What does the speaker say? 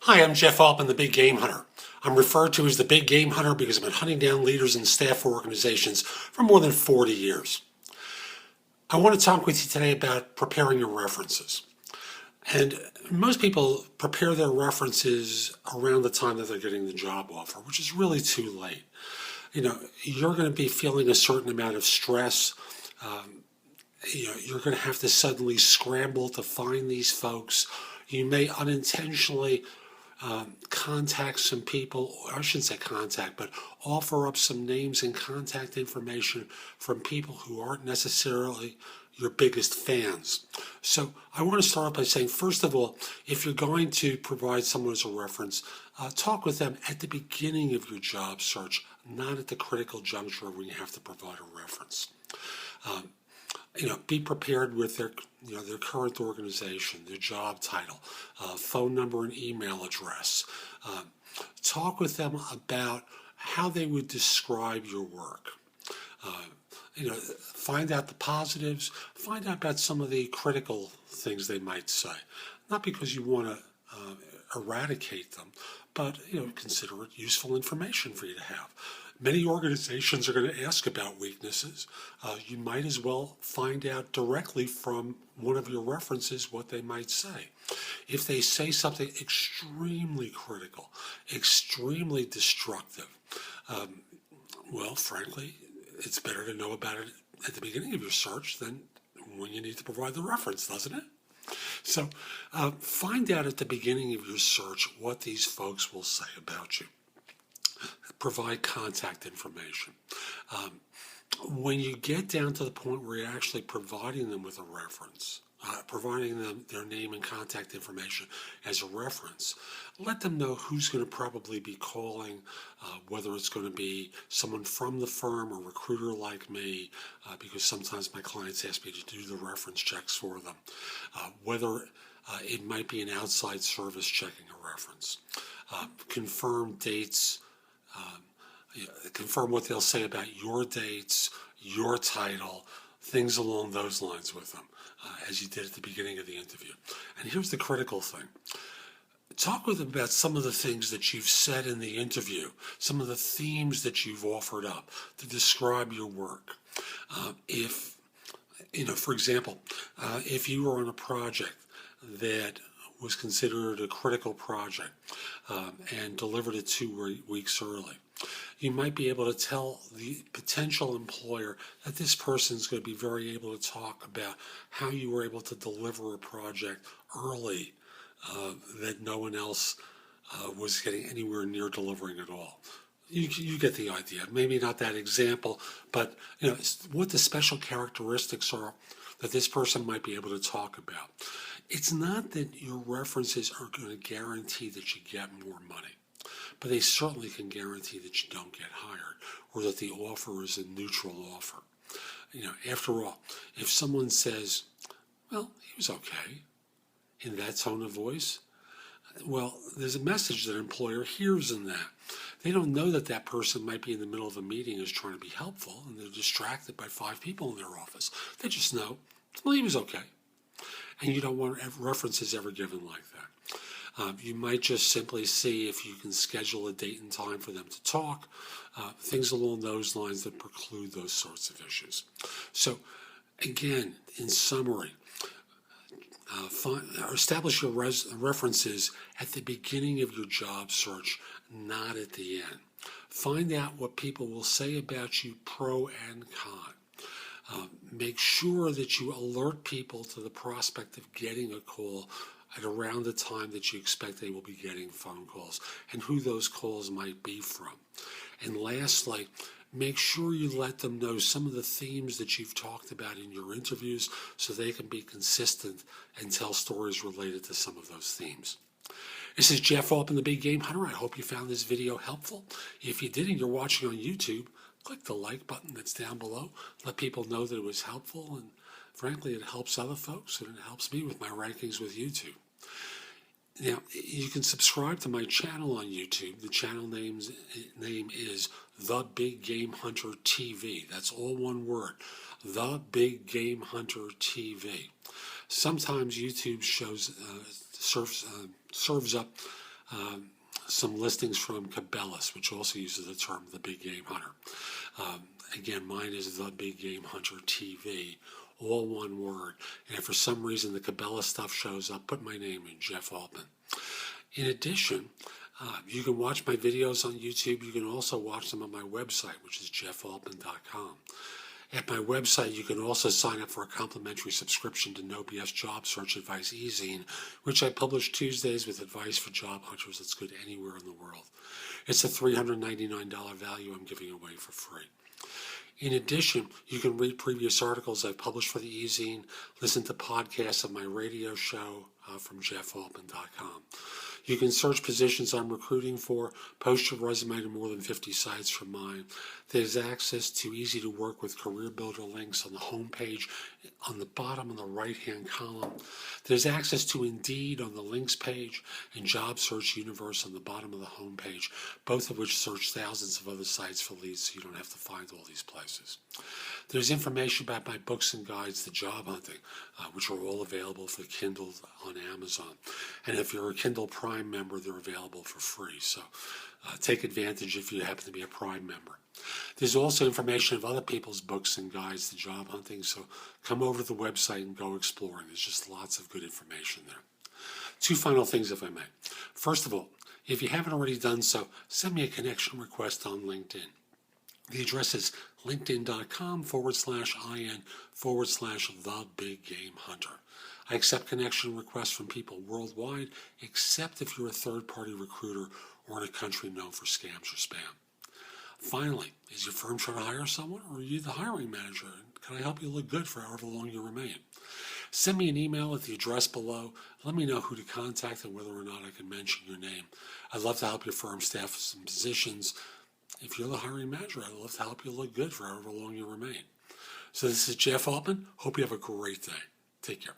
Hi, I'm Jeff Altman, the Big Game Hunter. I'm referred to as the Big Game Hunter because I've been hunting down leaders and staff for organizations for more than 40 years. I want to talk with you today about preparing your references. And most people prepare their references around the time that they're getting the job offer, which is really too late. You're going to be feeling a certain amount of stress. You're going to have to suddenly scramble to find these folks. You may unintentionally contact some people, or I shouldn't say contact, but offer up some names and contact information from people who aren't necessarily your biggest fans. So I want to start off by saying, first of all, if you're going to provide someone as a reference, talk with them at the beginning of your job search, not at the critical juncture when you have to provide a reference. Be prepared with their current organization, their job title, phone number and email address. Talk with them about how they would describe your work. Find out the positives, find out about some of the critical things they might say. Not because you want to eradicate them, but consider it useful information for you to have. Many organizations are going to ask about weaknesses. You might as well find out directly from one of your references what they might say. If they say something extremely critical, extremely destructive, well, frankly, it's better to know about it at the beginning of your search than when you need to provide the reference, doesn't it? So find out at the beginning of your search what these folks will say about you. Provide contact information. When you get down to the point where you're actually providing them with a reference, providing them their name and contact information as a reference, let them know who's going to probably be calling, whether it's going to be someone from the firm, a recruiter like me, because sometimes my clients ask me to do the reference checks for them, whether it might be an outside service checking a reference, confirm dates, confirm what they'll say about your dates, your title, things along those lines with them, as you did at the beginning of the interview. And here's the critical thing. Talk with them about some of the things that you've said in the interview, some of the themes that you've offered up to describe your work. For example, if you were on a project that was considered a critical project and delivered it 2 weeks early, you might be able to tell the potential employer that this person's going to be very able to talk about how you were able to deliver a project early that no one else was getting anywhere near delivering at all. You get the idea. Maybe not that example, but what the special characteristics are that this person might be able to talk about. It's not that your references are going to guarantee that you get more money, but they certainly can guarantee that you don't get hired or that the offer is a neutral offer. After all, if someone says, well, he was okay, in that tone of voice, well, there's a message that an employer hears in that. They don't know that that person might be in the middle of a meeting and is trying to be helpful and they're distracted by 5 people in their office. They just know, well, he was okay. And you don't want references ever given like that. You might just simply see if you can schedule a date and time for them to talk, things along those lines that preclude those sorts of issues. So, again, in summary, establish your references at the beginning of your job search, not at the end. Find out what people will say about you, pro and con. Make sure that you alert people to the prospect of getting a call at around the time that you expect they will be getting phone calls and who those calls might be from. And lastly, make sure you let them know some of the themes that you've talked about in your interviews so they can be consistent and tell stories related to some of those themes. This is Jeff Altman, the Big Game Hunter. I hope you found this video helpful. If you did and you're watching on YouTube, click the like button that's down below. Let people know that it was helpful, and frankly, it helps other folks and it helps me with my rankings with YouTube. Now, you can subscribe to my channel on YouTube. The channel name is The Big Game Hunter TV. That's all one word, The Big Game Hunter TV. Sometimes YouTube serves up some listings from Cabela's, which also uses the term the Big Game Hunter. Again, mine is the Big Game Hunter TV, all one word. And if for some reason the Cabela stuff shows up, put my name in, Jeff Altman. In addition, you can watch my videos on YouTube. You can also watch them on my website, which is jeffaltman.com. At my website, you can also sign up for a complimentary subscription to No BS Job Search Advice e-zine, which I publish Tuesdays with advice for job hunters that's good anywhere in the world. It's a $399 value I'm giving away for free. In addition, you can read previous articles I've published for the e-zine, listen to podcasts of my radio show from jeffaltman.com. You can search positions I'm recruiting for, post your resume to more than 50 sites from mine. There's access to easy to work with career builder links on the home page, on the bottom of the right-hand column. There's access to Indeed on the links page and Job Search Universe on the bottom of the home page, both of which search thousands of other sites for leads so you don't have to find all these places. There's information about my books and guides to job hunting, which are all available for Kindle on Amazon. And if you're a Kindle Prime member, they're available for free. So take advantage if you happen to be a Prime member. There's also information of other people's books and guides to job hunting, so come over to the website and go exploring. There's just lots of good information there. Two final things, if I may. First of all, if you haven't already done so, send me a connection request on LinkedIn. The address is linkedin.com/IN/the Big Game Hunter. I accept connection requests from people worldwide, except if you're a third-party recruiter or in a country known for scams or spam. Finally, is your firm trying to hire someone, or are you the hiring manager? Can I help you look good for however long you remain? Send me an email at the address below. Let me know who to contact and whether or not I can mention your name. I'd love to help your firm staff some positions. If you're the hiring manager, I'd love to help you look good for however long you remain. So this is Jeff Altman. Hope you have a great day. Take care.